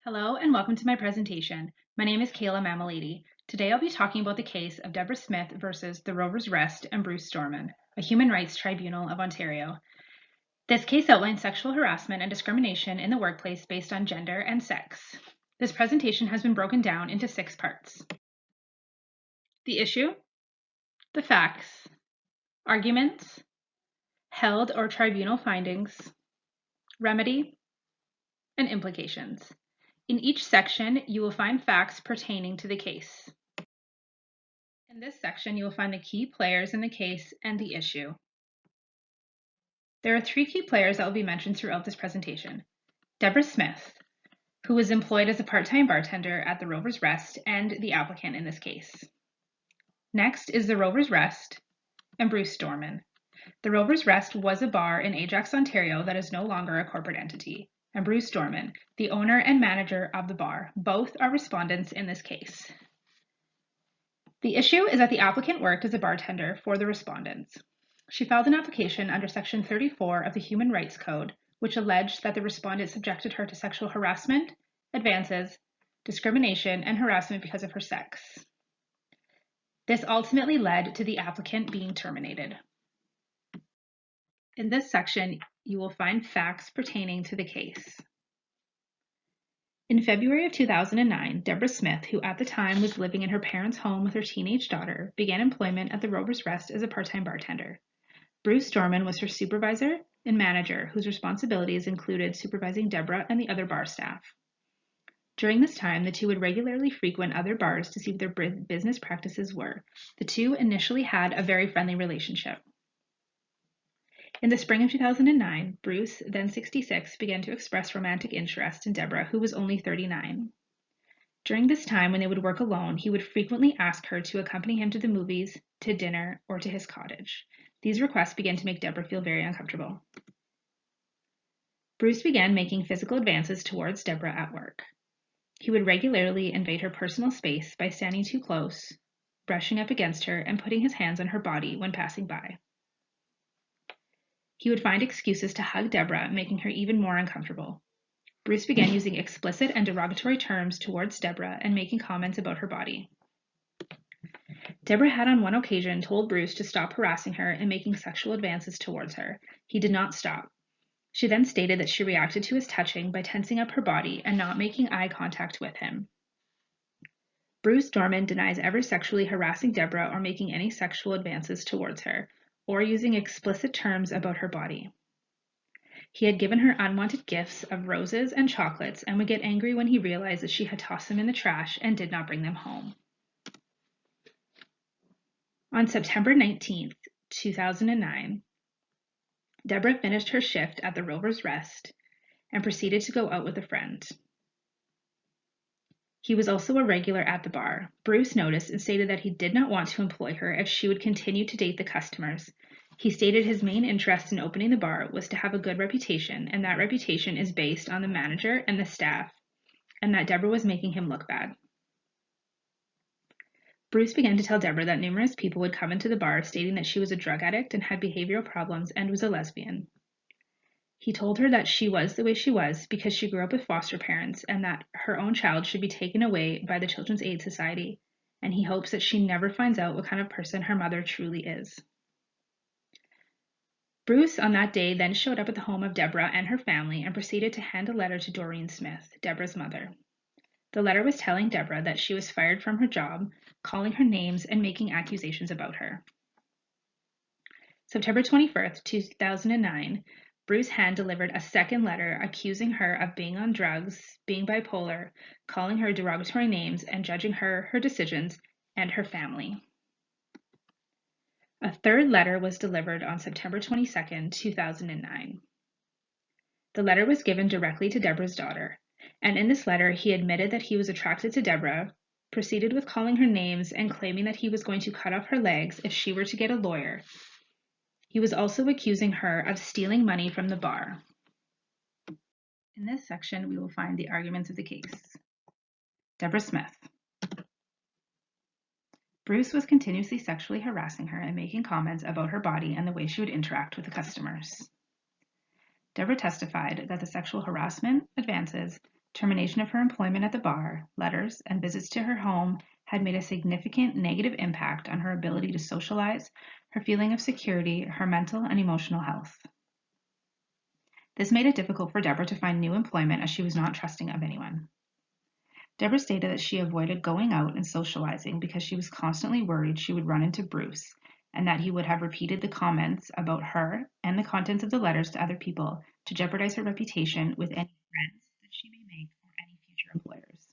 Hello and welcome to my presentation. My name is Kayla Mamalady. Today I'll be talking about the case of Deborah Smith versus the Rovers Rest and Bruce Storman, a human rights tribunal of Ontario. This case outlines sexual harassment and discrimination in the workplace based on gender and sex. This presentation has been broken down into 6 parts. The issue, the facts, arguments, held or tribunal findings, remedy, and implications. In each section, you will find facts pertaining to the case. In this section, you will find the key players in the case and the issue. There are 3 key players that will be mentioned throughout this presentation. Deborah Smith, who was employed as a part-time bartender at the Rovers Rest and the applicant in this case. Next is the Rovers Rest and Bruce Storman. The Rovers Rest was a bar in Ajax, Ontario that is no longer a corporate entity. And Bruce Storman, the owner and manager of the bar, both are respondents in this case. The issue is that the applicant worked as a bartender for the respondents. She filed an application under Section 34 of the Human Rights Code, which alleged that the respondent subjected her to sexual harassment, advances, discrimination, and harassment because of her sex. This ultimately led to the applicant being terminated. In this section, you will find facts pertaining to the case. In February of 2009, Deborah Smith, who at the time was living in her parents' home with her teenage daughter, began employment at the Rovers Rest as a part-time bartender. Bruce Storman was her supervisor and manager, whose responsibilities included supervising Deborah and the other bar staff. During this time, the two would regularly frequent other bars to see what their business practices were. The two initially had a very friendly relationship. In the spring of 2009, Bruce, then 66, began to express romantic interest in Deborah, who was only 39. During this time, when they would work alone, he would frequently ask her to accompany him to the movies, to dinner, or to his cottage. These requests began to make Deborah feel very uncomfortable. Bruce began making physical advances towards Deborah at work. He would regularly invade her personal space by standing too close, brushing up against her, and putting his hands on her body when passing by. He would find excuses to hug Deborah, making her even more uncomfortable. Bruce began using explicit and derogatory terms towards Deborah and making comments about her body. Deborah had on one occasion told Bruce to stop harassing her and making sexual advances towards her. He did not stop. She then stated that she reacted to his touching by tensing up her body and not making eye contact with him. Bruce Storman denies ever sexually harassing Deborah or making any sexual advances towards her, or using explicit terms about her body. He had given her unwanted gifts of roses and chocolates and would get angry when he realized that she had tossed them in the trash and did not bring them home. On September 19, 2009, Deborah finished her shift at the Rovers Rest and proceeded to go out with a friend. He was also a regular at the bar. Bruce noticed and stated that he did not want to employ her if she would continue to date the customers. He stated his main interest in opening the bar was to have a good reputation, and that reputation is based on the manager and the staff, and that Deborah was making him look bad. Bruce began to tell Deborah that numerous people would come into the bar stating that she was a drug addict and had behavioral problems and was a lesbian. He told her that she was the way she was because she grew up with foster parents and that her own child should be taken away by the Children's Aid Society, and he hopes that she never finds out what kind of person her mother truly is. Bruce on that day then showed up at the home of Deborah and her family and proceeded to hand a letter to Doreen Smith, Deborah's mother. The letter was telling Deborah that she was fired from her job, calling her names, and making accusations about her. September 21st, 2009, Bruce hand-delivered a second letter accusing her of being on drugs, being bipolar, calling her derogatory names, and judging her, her decisions, and her family. A third letter was delivered on September 22nd, 2009. The letter was given directly to Deborah's daughter, and in this letter he admitted that he was attracted to Deborah, proceeded with calling her names, and claiming that he was going to cut off her legs if she were to get a lawyer. He was also accusing her of stealing money from the bar. In this section, we will find the arguments of the case. Deborah Smith. Bruce was continuously sexually harassing her and making comments about her body and the way she would interact with the customers. Deborah testified that the sexual harassment, advances, Termination of her employment at the bar, letters, and visits to her home had made a significant negative impact on her ability to socialize, her feeling of security, her mental and emotional health. This made it difficult for Deborah to find new employment as she was not trusting of anyone. Deborah stated that she avoided going out and socializing because she was constantly worried she would run into Bruce and that he would have repeated the comments about her and the contents of the letters to other people to jeopardize her reputation with any friends that she may make or any future employers.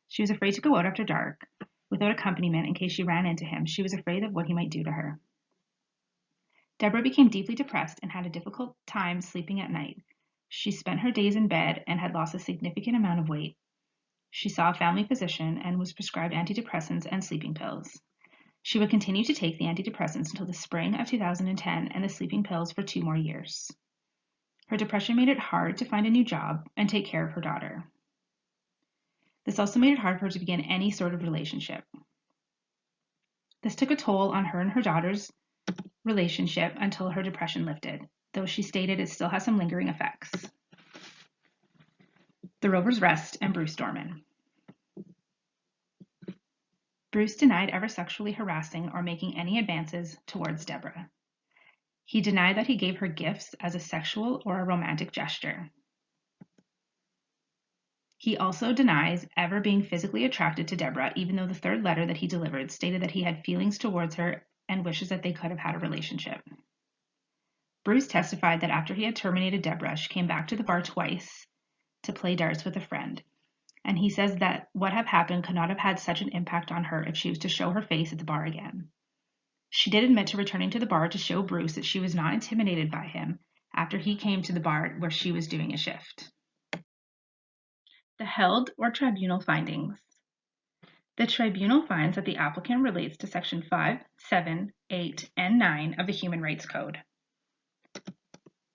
She was afraid to go out after dark without accompaniment in case she ran into him. She was afraid of what he might do to her. Deborah became deeply depressed and had a difficult time sleeping at night. She spent her days in bed and had lost a significant amount of weight. She saw a family physician and was prescribed antidepressants and sleeping pills. She would continue to take the antidepressants until the spring of 2010 and the sleeping pills for 2 more years. Her depression made it hard to find a new job and take care of her daughter. This also made it hard for her to begin any sort of relationship. This took a toll on her and her daughter's relationship until her depression lifted, though she stated it still has some lingering effects. The Rovers Rest and Bruce Dorman. Bruce denied ever sexually harassing or making any advances towards Deborah. He denied that he gave her gifts as a sexual or a romantic gesture. He also denies ever being physically attracted to Deborah, even though the third letter that he delivered stated that he had feelings towards her and wishes that they could have had a relationship. Bruce testified that after he had terminated Deborah, she came back to the bar twice to play darts with a friend. And he says that what had happened could not have had such an impact on her if she was to show her face at the bar again. She did admit to returning to the bar to show Bruce that she was not intimidated by him after he came to the bar where she was doing a shift. The held or tribunal findings. The tribunal finds that the applicant relates to Section 5, 7, 8, and 9 of the Human Rights Code.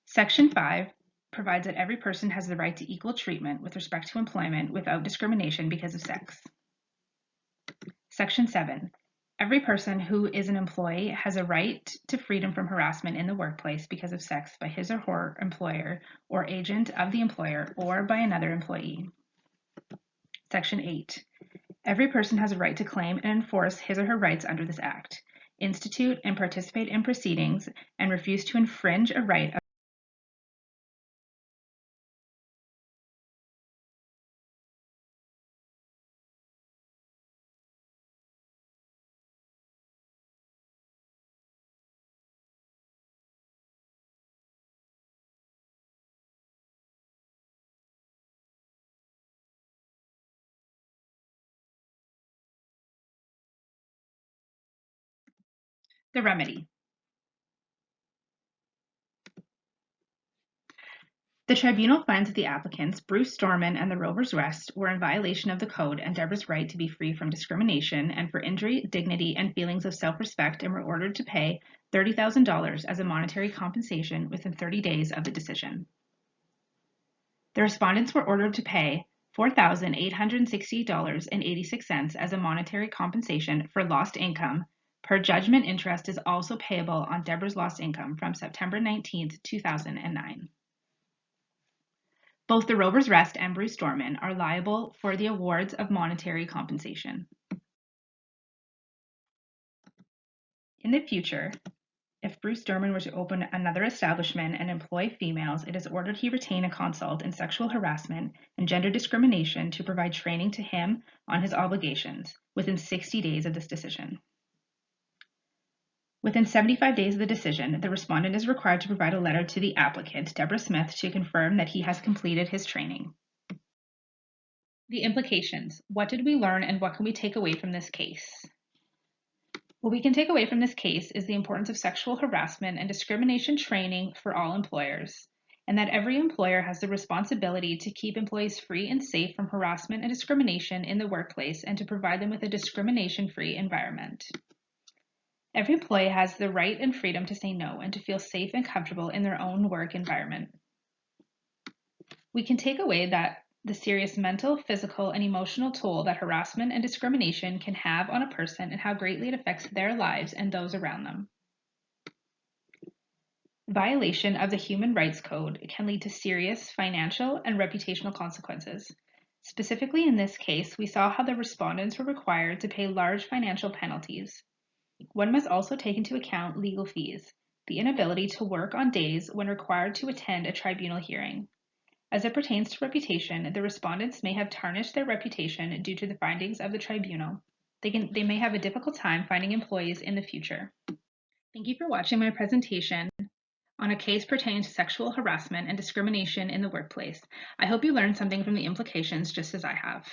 Section 5 provides that every person has the right to equal treatment with respect to employment without discrimination because of sex. Section 7. Every person who is an employee has a right to freedom from harassment in the workplace because of sex by his or her employer or agent of the employer or by another employee. Section 8. Every person has a right to claim and enforce his or her rights under this Act, institute and participate in proceedings, and refuse to infringe a right of the remedy. The tribunal finds that the applicants, Bruce Dorman and the Rovers Rest, were in violation of the code and Deborah's right to be free from discrimination and for injury, dignity, and feelings of self-respect, and were ordered to pay $30,000 as a monetary compensation within 30 days of the decision. The respondents were ordered to pay $4,868.86 as a monetary compensation for lost income. Per judgment, interest is also payable on Deborah's lost income from September 19, 2009. Both the Rovers Rest and Bruce Dorman are liable for the awards of monetary compensation. In the future, if Bruce Dorman were to open another establishment and employ females, it is ordered he retain a consult in sexual harassment and gender discrimination to provide training to him on his obligations within 60 days of this decision. Within 75 days of the decision, the respondent is required to provide a letter to the applicant, Deborah Smith, to confirm that he has completed his training. The implications. What did we learn and what can we take away from this case? What we can take away from this case is the importance of sexual harassment and discrimination training for all employers, and that every employer has the responsibility to keep employees free and safe from harassment and discrimination in the workplace and to provide them with a discrimination-free environment. Every employee has the right and freedom to say no and to feel safe and comfortable in their own work environment. We can take away that the serious mental, physical, and emotional toll that harassment and discrimination can have on a person and how greatly it affects their lives and those around them. Violation of the Human Rights Code can lead to serious financial and reputational consequences. Specifically, in this case, we saw how the respondents were required to pay large financial penalties. One must also take into account legal fees, the inability to work on days when required to attend a tribunal hearing. As it pertains to reputation, the respondents may have tarnished their reputation due to the findings of the tribunal. They may have a difficult time finding employees in the future. Thank you for watching my presentation on a case pertaining to sexual harassment and discrimination in the workplace. I hope you learned something from the implications just as I have.